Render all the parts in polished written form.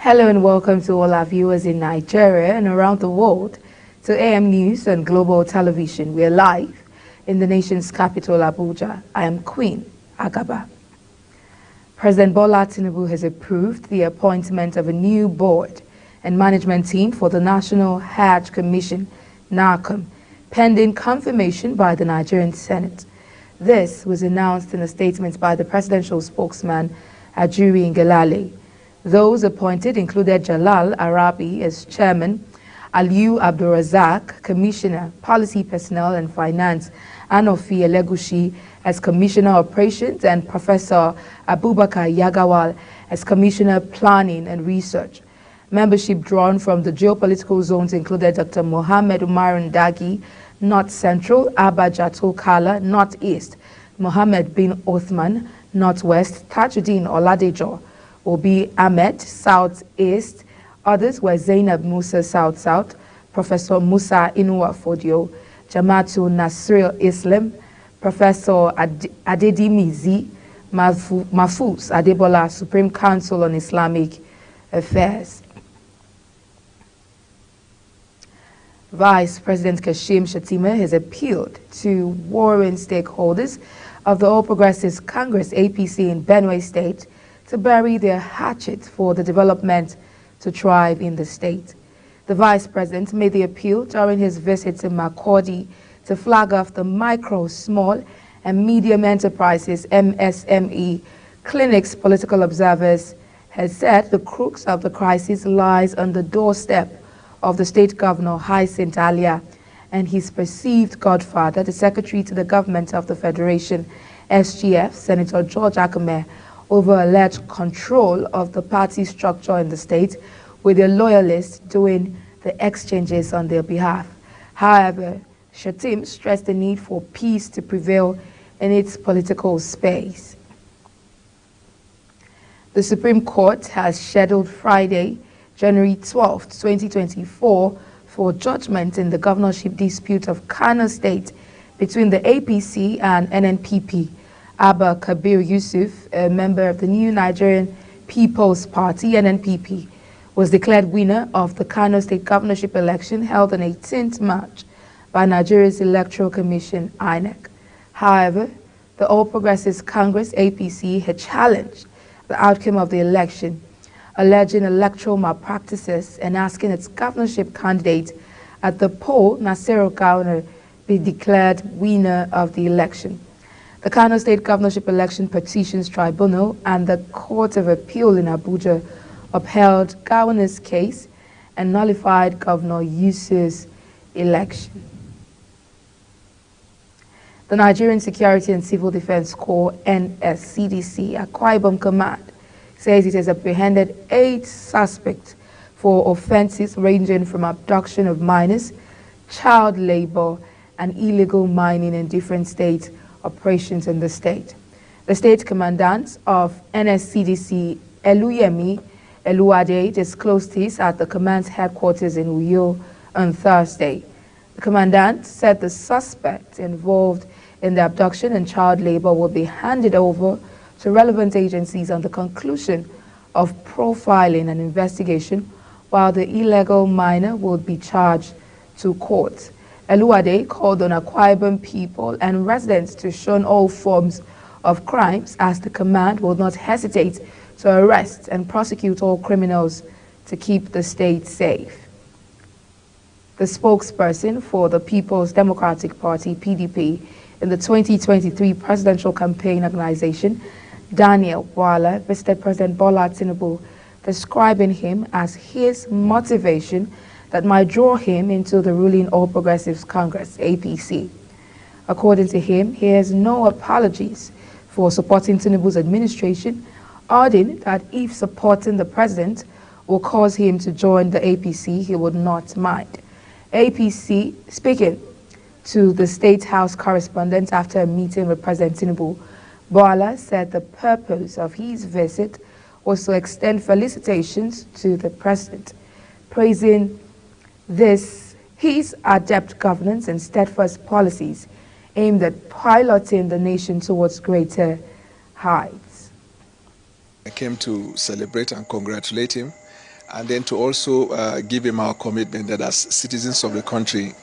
Hello and welcome to all our viewers in Nigeria and around the world to AM News and Global Television. We are live in the nation's capital, Abuja. I am Queen Agaba. President Bola Tinubu has approved the appointment of a new board and management team for the National Hajj Commission, NARCOM, pending confirmation by the Nigerian Senate. This was announced in a statement by the presidential spokesman, Ajuri Ngelale. Those appointed included Jalal Arabi as chairman, Aliyu Abdulrazak, commissioner, policy personnel and finance, Anofi Elegushi as commissioner operations, and Professor Abubakar Yagawal as commissioner planning and research. Membership drawn from the geopolitical zones included Dr. Mohammed Umar Ndagi, North Central, Abba Jato Kala, Northeast, Mohammed bin Othman, Northwest, Tajuddin Oladejo, Obi Ahmed, Southeast. Others were Zainab Musa, South-South, Professor Musa Inuwa Fodio, Jamaatul Nasril Islam, Professor Adedimizi, Mahfouz Adebola, Supreme Council on Islamic Affairs. Vice President Kashim Shettima has appealed to warring stakeholders of the All Progressives Congress, APC, in Benue State to bury their hatchet for the development to thrive in the state. The Vice President made the appeal during his visit to Makurdi to flag off the micro, small, and medium enterprises MSME clinics. Political observers has said the crux of the crisis lies on the doorstep of the state governor, Hyacinth Alia, and his perceived godfather, the Secretary to the Government of the Federation, SGF, Senator George Akame, over alleged control of the party structure in the state, with their loyalists doing the exchanges on their behalf. However, Shettima stressed the need for peace to prevail in its political space. The Supreme Court has scheduled Friday, January 12, 2024, for judgment in the governorship dispute of Kano State between the APC and NNPP. Abba Kabir Yusuf, a member of the New Nigerian People's Party, NNPP, was declared winner of the Kano State governorship election held on 18th March by Nigeria's Electoral Commission, INEC. However, the All Progressives Congress, APC, had challenged the outcome of the election, alleging electoral malpractices and asking its governorship candidate at the poll, Nasiru Gowner, be declared winner of the election. The Kano State Governorship Election Petitions Tribunal and the Court of Appeal in Abuja upheld Gowner's case and nullified Governor Yusuf's election. The Nigerian Security and Civil Defense Corps, NSCDC, Akwa Ibom Command, says it has apprehended 8 suspects for offenses ranging from abduction of minors, child labor, and illegal mining in different states operations in the state. The state commandant of NSCDC, Eluyemi Eluade, disclosed this at the command's headquarters in Uyo on Thursday. The commandant said the suspects involved in the abduction and child labor will be handed over to relevant agencies on the conclusion of profiling and investigation, while the illegal miner will be charged to court. Eluade called on Akwa Ibom people and residents to shun all forms of crimes, as the command will not hesitate to arrest and prosecute all criminals to keep the state safe. The spokesperson for the People's Democratic Party, PDP, in the 2023 presidential campaign organization, Daniel Wala, visited President Bola Tinubu, describing him as his motivation that might draw him into the ruling All Progressives Congress, APC. According to him, he has no apologies for supporting Tinubu's administration, adding that if supporting the president will cause him to join the APC, he would not mind. APC, speaking to the State House correspondent after a meeting with President Tinubu, Bola said the purpose of his visit was to extend felicitations to the president, praising his adept governance and steadfast policies aimed at piloting the nation towards greater heights. I came to celebrate and congratulate him and then to also give him our commitment that as citizens of the country,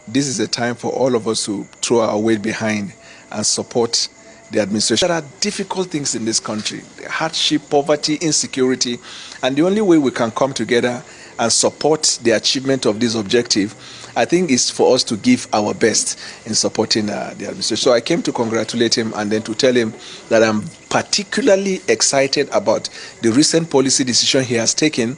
this is a time for all of us to throw our weight behind and support the administration. There are difficult things in this country, hardship, poverty, insecurity, and the only way we can come together and support the achievement of this objective, I think, is for us to give our best in supporting the administration. So I came to congratulate him and then to tell him that I'm particularly excited about the recent policy decision he has taken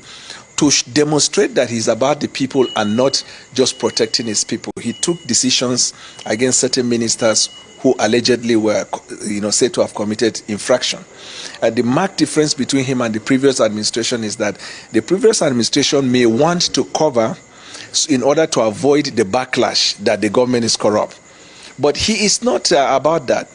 to demonstrate that he's about the people and not just protecting his people. He took decisions against certain ministers who allegedly were, said to have committed infraction. The marked difference between him and the previous administration is that the previous administration may want to cover in order to avoid the backlash that the government is corrupt. But he is not about that.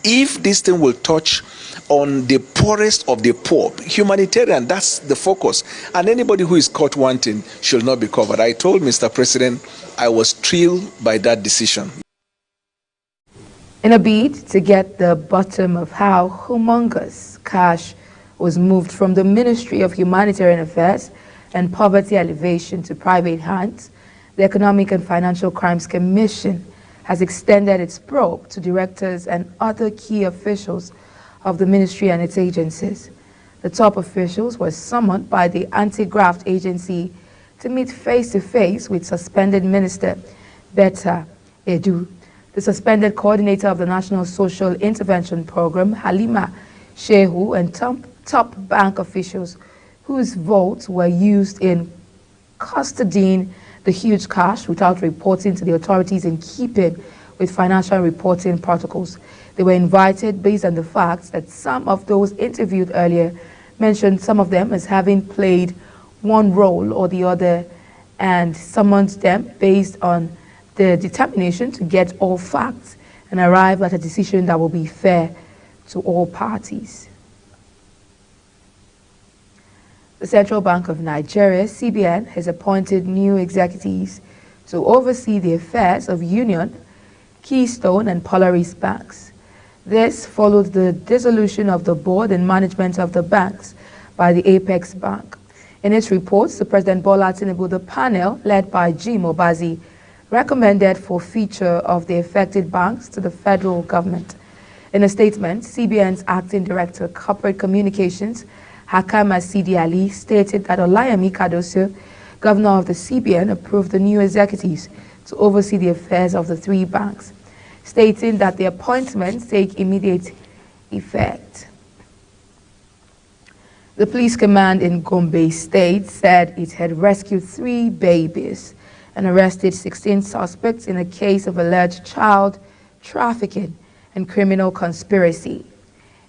If this thing will touch on the poorest of the poor, humanitarian, that's the focus. And anybody who is caught wanting should not be covered. I told Mr. President I was thrilled by that decision. In a bid to get the bottom of how humongous cash was moved from the Ministry of Humanitarian Affairs and Poverty Alleviation to private hands, the Economic and Financial Crimes Commission has extended its probe to directors and other key officials of the ministry and its agencies. The top officials were summoned by the Anti-Graft Agency to meet face-to-face with suspended Minister Betta Edu, the suspended coordinator of the National Social Intervention Program, Halima Shehu, and top bank officials whose votes were used in custodying the huge cash without reporting to the authorities in keeping with financial reporting protocols. They were invited based on the fact that some of those interviewed earlier mentioned some of them as having played one role or the other, and summoned them based on the determination to get all facts and arrive at a decision that will be fair to all parties. The Central Bank of Nigeria, CBN, has appointed new executives to oversee the affairs of Union, Keystone, and Polaris banks. This followed the dissolution of the board and management of the banks by the Apex Bank. In its reports to President Bola Tinubu, the panel, led by Jim Obazi, recommended forfeiture of the affected banks to the federal government. In a statement, CBN's Acting Director, Corporate Communications, Hakama Sidi Ali, stated that Olayemi Kadoso, Governor of the CBN, approved the new executives to oversee the affairs of the three banks, stating that the appointments take immediate effect. The police command in Gombe State said it had rescued 3 babies and arrested 16 suspects in a case of alleged child trafficking and criminal conspiracy.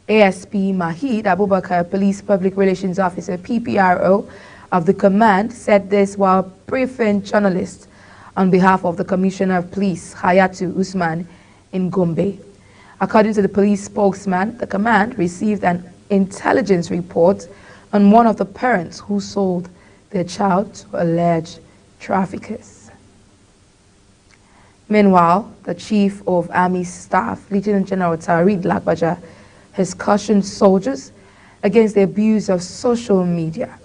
ASP Mahid Abubakar, Police Public Relations Officer, PPRO, of the command, said this while briefing journalists on behalf of the Commissioner of Police, Hayatu Usman, in Gombe. According to the police spokesman, the command received an intelligence report on one of the parents who sold their child to alleged traffickers. Meanwhile, the Chief of Army Staff, Lieutenant General Tarid Lagbaja, has cautioned soldiers against the abuse of social media,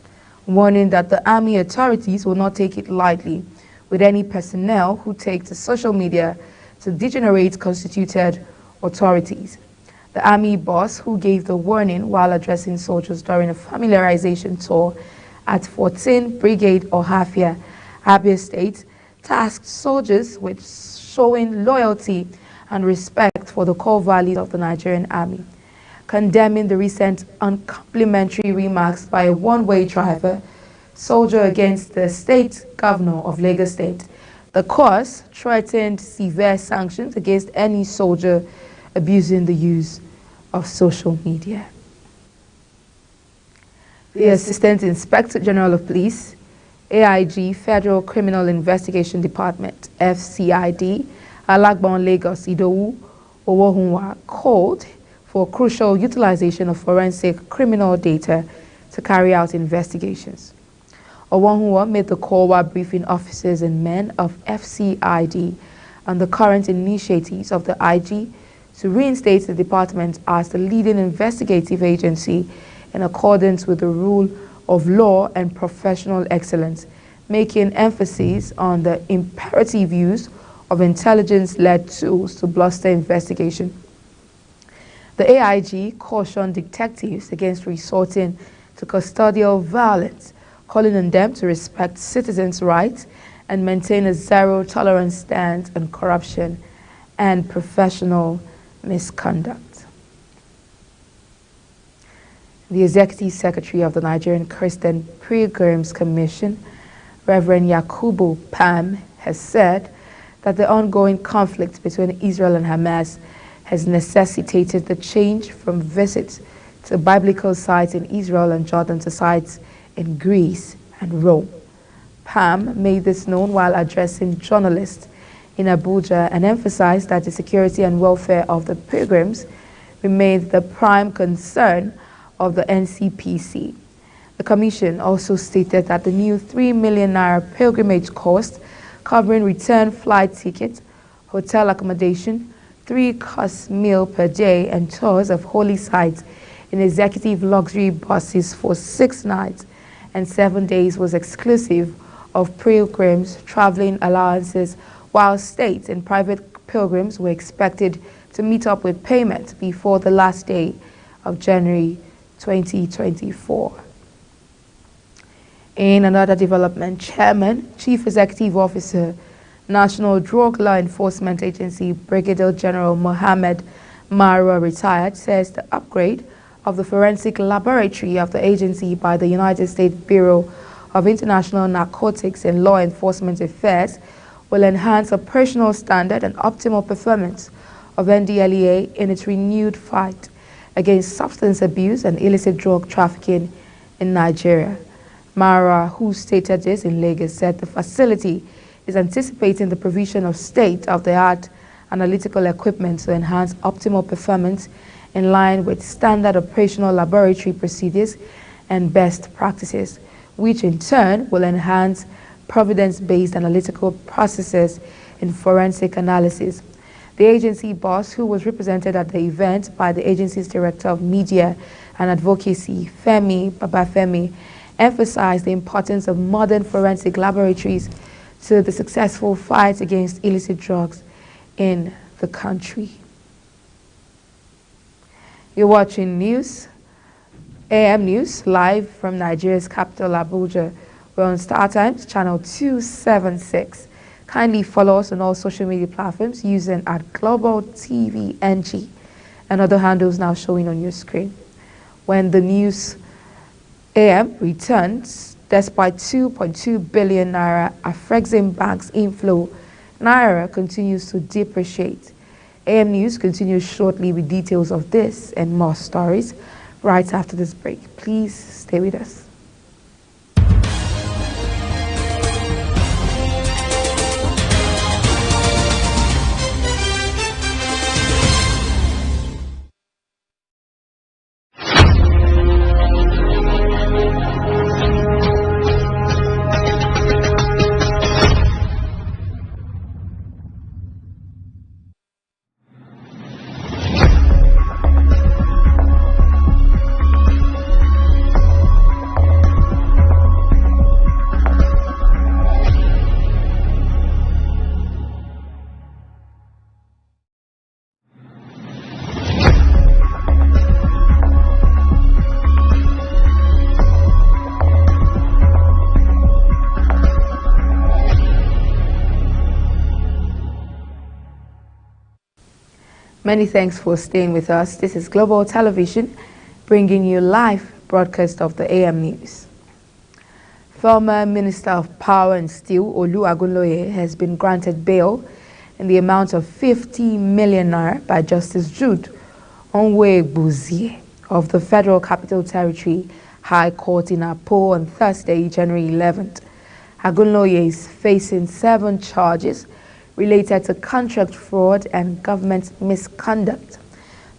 warning that the Army authorities will not take it lightly with any personnel who take to social media to degenerate constituted authorities. The Army boss, who gave the warning while addressing soldiers during a familiarization tour at 14th Brigade Ohafia, Abia State, tasked soldiers with showing loyalty and respect for the core values of the Nigerian Army. Condemning the recent uncomplimentary remarks by a one-way driver soldier against the state governor of Lagos State, the course threatened severe sanctions against any soldier abusing the use of social media. The Assistant Inspector General of Police, AIG, Federal Criminal Investigation Department, FCID, Alagbon Lagos Idowu Owohunwa, called for crucial utilization of forensic criminal data to carry out investigations. Owohunwa made the call while briefing officers and men of FCID on the current initiatives of the IG to reinstate the department as the leading investigative agency in accordance with the rule of law and professional excellence, making emphasis on the imperative use of intelligence-led tools to bolster investigation. The AIG cautioned detectives against resorting to custodial violence, calling on them to respect citizens' rights and maintain a zero-tolerance stance on corruption and professional misconduct. The Executive Secretary of the Nigerian Christian Pilgrims Commission, Reverend Yakubu Pam, has said that the ongoing conflict between Israel and Hamas has necessitated the change from visits to biblical sites in Israel and Jordan to sites in Greece and Rome. Pam made this known while addressing journalists in Abuja and emphasized that the security and welfare of the pilgrims remained the prime concern of the NCPC. The commission also stated that the new 3 million naira pilgrimage cost, covering return flight tickets, hotel accommodation, 3-course meal per day, and tours of holy sites in executive luxury buses for 6 nights and 7 days was exclusive of pilgrims' traveling allowances, while state and private pilgrims were expected to meet up with payment before the last day of January 2024. In another development, Chairman, Chief Executive Officer, National Drug Law Enforcement Agency, Brigadier General Mohammed Marwa, retired, says the upgrade of the forensic laboratory of the agency by the United States Bureau of International Narcotics and Law Enforcement Affairs will enhance operational standard and optimal performance of NDLEA in its renewed fight against substance abuse and illicit drug trafficking in Nigeria. Mara, who stated this in Lagos, said the facility is anticipating the provision of state-of-the-art analytical equipment to enhance optimal performance in line with standard operational laboratory procedures and best practices, which in turn will enhance providence-based analytical processes in forensic analysis. The agency boss, who was represented at the event by the agency's Director of Media and Advocacy, Femi Babafemi, emphasized the importance of modern forensic laboratories to the successful fight against illicit drugs in the country. You're watching news, AM News, live from Nigeria's capital, Abuja. We're on StarTimes, channel 276. Kindly follow us on all social media platforms using @Global TV NG and other handles now showing on your screen. When the news AM returns, despite 2.2 billion naira Afrexim Bank's inflow, naira continues to depreciate. AM News continues shortly with details of this and more stories right after this break. Please stay with us. Many thanks for staying with us. This is Global Television, bringing you live broadcast of the AM News. Former Minister of Power and Steel, Olu Agunloye, has been granted bail in the amount of 50 million naira by Justice Jude Onwe-Buzie of the Federal Capital Territory High Court in Apo on Thursday, January 11th. Agunloye is facing 7 charges related to contract fraud and government misconduct.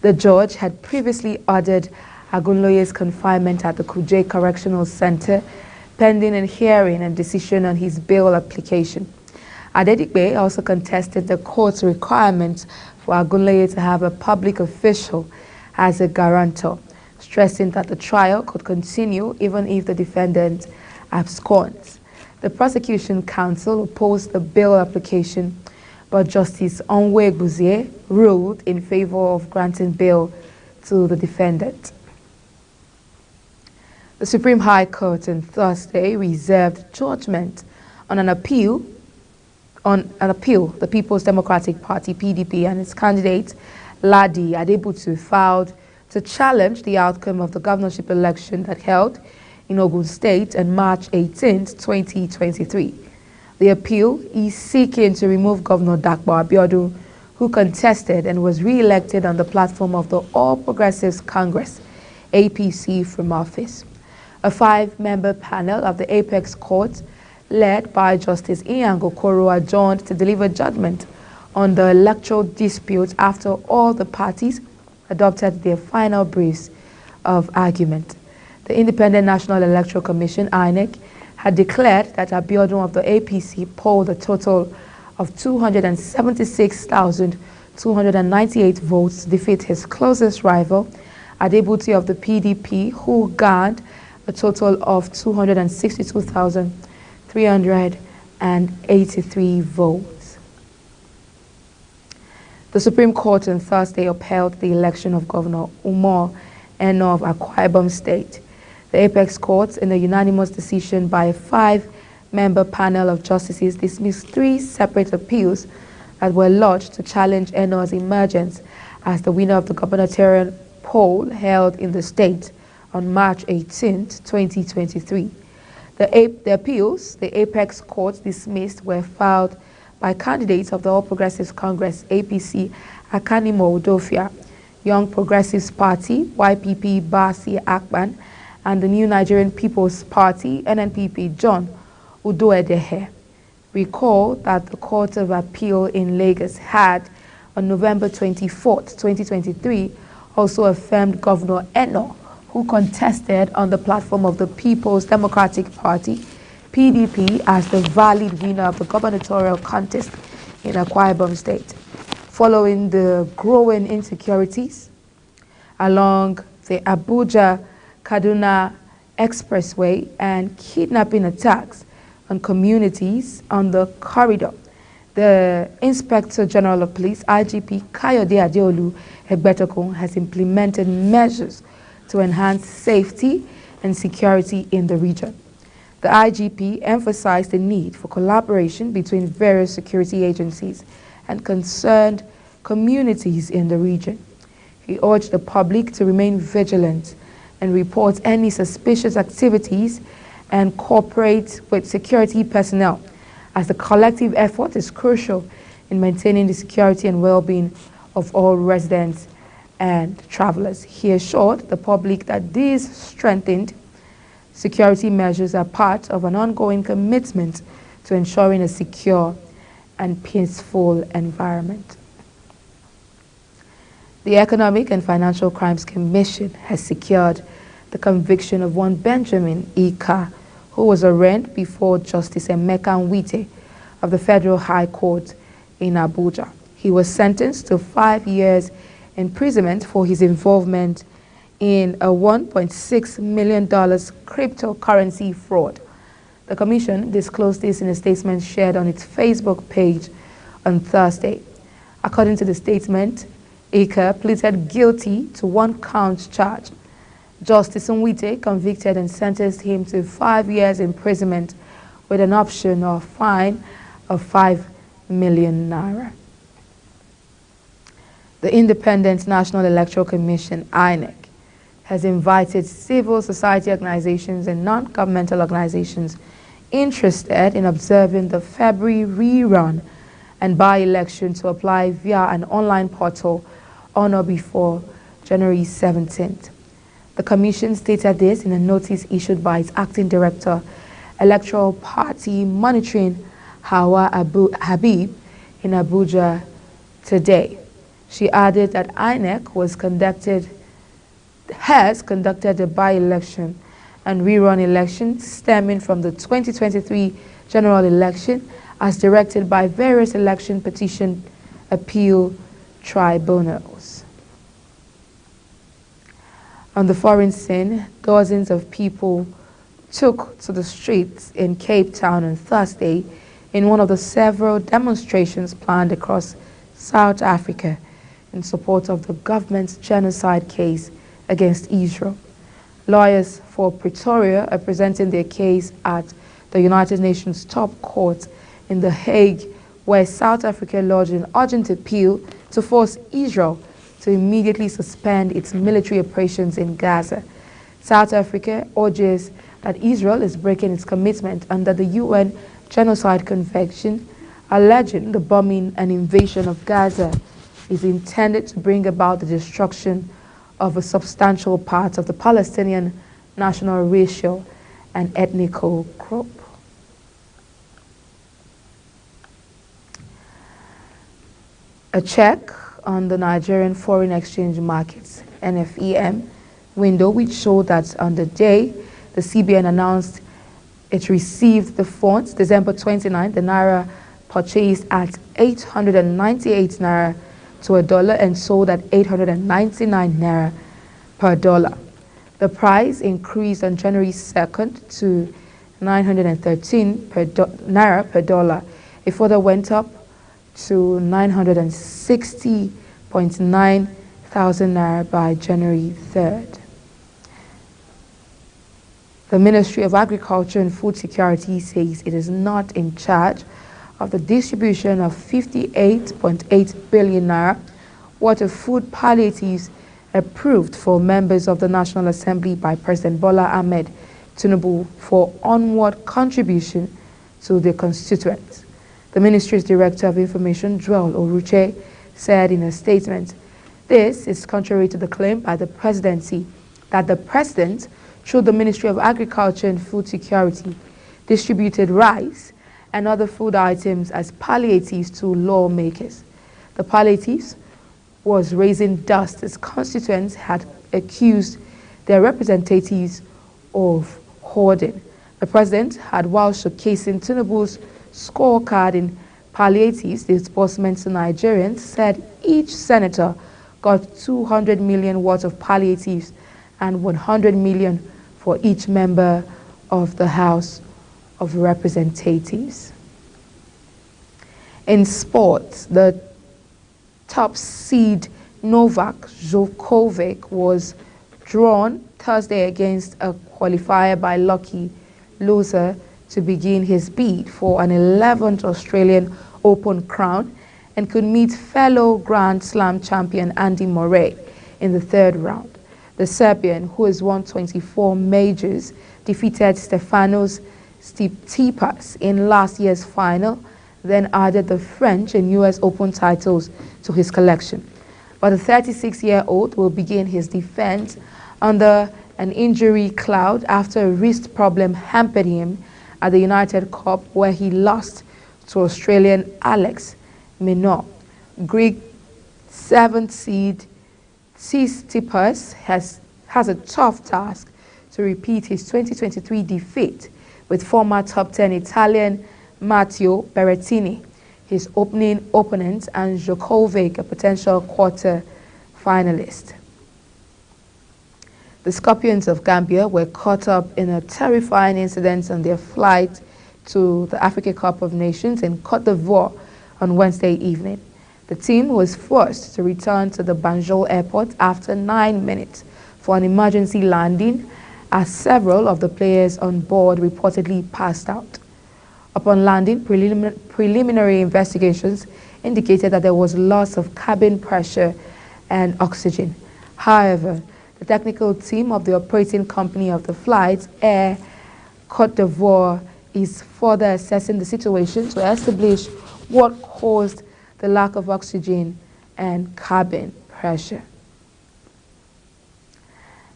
The judge had previously ordered Agunloye's confinement at the Kuje Correctional Center, pending a hearing and decision on his bail application. Adedipe also contested the court's requirement for Agunloye to have a public official as a guarantor, stressing that the trial could continue even if the defendant absconds. The prosecution counsel opposed the bail application, but Justice Onwe Buzie ruled in favor of granting bail to the defendant. The Supreme High Court on Thursday reserved judgment on an appeal the People's Democratic Party (PDP) and its candidate Ladi Adebutu filed to challenge the outcome of the governorship election that held in Ogun State on March 18, 2023. The appeal is seeking to remove Governor Dakpo Abiodun, who contested and was re-elected on the platform of the All Progressives Congress (APC) from office. A 5-member panel of the Apex Court, led by Justice Ian Gokoro, adjourned to deliver judgment on the electoral dispute after all the parties adopted their final briefs of argument. The Independent National Electoral Commission (INEC) had declared that Abiodun of the APC polled a total of 276,298 votes to defeat his closest rival, Adebutu of the PDP, who garnered a total of 262,383 votes. The Supreme Court on Thursday upheld the election of Governor Umar Eno of Akwa Ibom State. The Apex Court, in a unanimous decision by a 5-member panel of justices, dismissed 3 separate appeals that were lodged to challenge Eno's emergence as the winner of the gubernatorial poll held in the state on March 18, 2023. The appeals the Apex Court dismissed were filed by candidates of the All Progressives Congress (APC) Akanimo Udofia, Young Progressives Party (YPP) Basi Akpan, and the New Nigerian People's Party (NNPP) John Udoedehe. Recall that the Court of Appeal in Lagos had, on November 24, 2023, also affirmed Governor Eno, who contested on the platform of the People's Democratic Party (PDP) as the valid winner of the gubernatorial contest in Akwa Ibom State. Following the growing insecurities along the Abuja-Kaduna Expressway and kidnapping attacks on communities on the corridor, the Inspector General of Police, IGP Kayode Adeolu Egbetokun, has implemented measures to enhance safety and security in the region. The IGP emphasized the need for collaboration between various security agencies and concerned communities in the region. He urged the public to remain vigilant and report any suspicious activities and cooperate with security personnel, as the collective effort is crucial in maintaining the security and well-being of all residents and travelers. He assured the public that these strengthened security measures are part of an ongoing commitment to ensuring a secure and peaceful environment. The Economic and Financial Crimes Commission has secured the conviction of one Benjamin Ika, who was arraigned before Justice Emeka Nwite of the Federal High Court in Abuja. He was sentenced to 5 years imprisonment for his involvement in a $1.6 million cryptocurrency fraud. The Commission disclosed this in a statement shared on its Facebook page on Thursday. According to the statement, Ika pleaded guilty to 1-count charge. Justice Nwite convicted and sentenced him to 5 years imprisonment with an option of fine of 5 million naira. The Independent National Electoral Commission, INEC, has invited civil society organizations and non-governmental organizations interested in observing the February rerun and by-election to apply via an online portal on or before January 17th. The Commission stated this in a notice issued by its acting director, Electoral Party Monitoring, Hawa Habib, in Abuja today. She added that INEC has conducted a by-election and rerun election stemming from the 2023 general election as directed by various election petition appeal tribunals. On the foreign scene, dozens of people took to the streets in Cape Town on Thursday in one of the several demonstrations planned across South Africa in support of the government's genocide case against Israel. Lawyers for Pretoria are presenting their case at the United Nations top court in The Hague, where South Africa lodged an urgent appeal to force Israel to immediately suspend its military operations in Gaza. South Africa urges that Israel is breaking its commitment under the UN Genocide Convention, alleging the bombing and invasion of Gaza is intended to bring about the destruction of a substantial part of the Palestinian national, racial, and ethnical group. A check on the Nigerian Foreign Exchange Markets, NFEM, window, which showed that on the day the CBN announced it received the funds, December 29, the Naira purchased at 898 Naira to a dollar and sold at 899 Naira per dollar. The price increased on January 2nd to 913 Naira per dollar. It further went up to 960.9 thousand Naira by January 3rd. The Ministry of Agriculture and Food Security says it is not in charge of the distribution of 58.8 billion Naira worth of food palliatives approved for members of the National Assembly by President Bola Ahmed Tinubu for onward contribution to the constituents. The ministry's Director of Information, Joel Oruche, said in a statement, this is contrary to the claim by the presidency that the president, through the Ministry of Agriculture and Food Security, distributed rice and other food items as palliatives to lawmakers. The palliatives was raising dust as constituents had accused their representatives of hoarding. The president had, while showcasing Tinubu's scorecard in palliatives disbursements to Nigerians, said each senator got 200 million worth of palliatives and 100 million for each member of the House of Representatives. In sports, the top seed Novak Djokovic was drawn Thursday against a qualifier by lucky loser to begin his bid for an 11th Australian Open crown and could meet fellow Grand Slam champion Andy Murray in the third round. The Serbian, who has won 24 majors, defeated Stefanos Tsitsipas in last year's final, then added the French and US Open titles to his collection. But the 36-year-old will begin his defense under an injury cloud after a wrist problem hampered him at the United Cup, where he lost to Australian Alex Minot. Greek 7th seed Tsitsipas has a tough task to repeat his 2023 defeat with former top 10 Italian Matteo Berrettini, his opening opponent, and Djokovic, a potential quarter finalist. The Scorpions of Gambia were caught up in a terrifying incident on their flight to the Africa Cup of Nations in Côte d'Ivoire on Wednesday evening. The team was forced to return to the Banjul airport after 9 minutes for an emergency landing, as several of the players on board reportedly passed out. Upon landing, preliminary investigations indicated that there was loss of cabin pressure and oxygen. However, the technical team of the operating company of the flight, Air Côte d'Ivoire, is further assessing the situation to establish what caused the lack of oxygen and cabin pressure.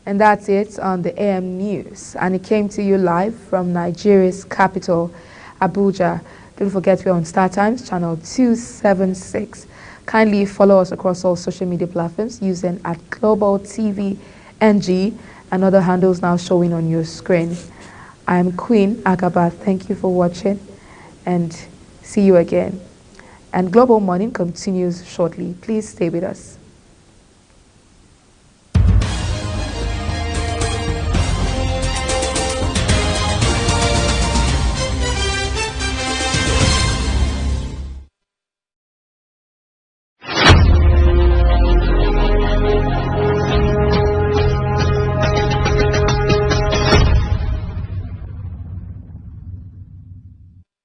And that's it on the AM News. And it came to you live from Nigeria's capital, Abuja. Don't forget we're on StarTimes, channel 276. Kindly follow us across all social media platforms using @Global TV NG and other handles now showing on your screen. I am Queen Agaba. Thank you for watching and see you again. And Global Morning continues shortly. Please stay with us.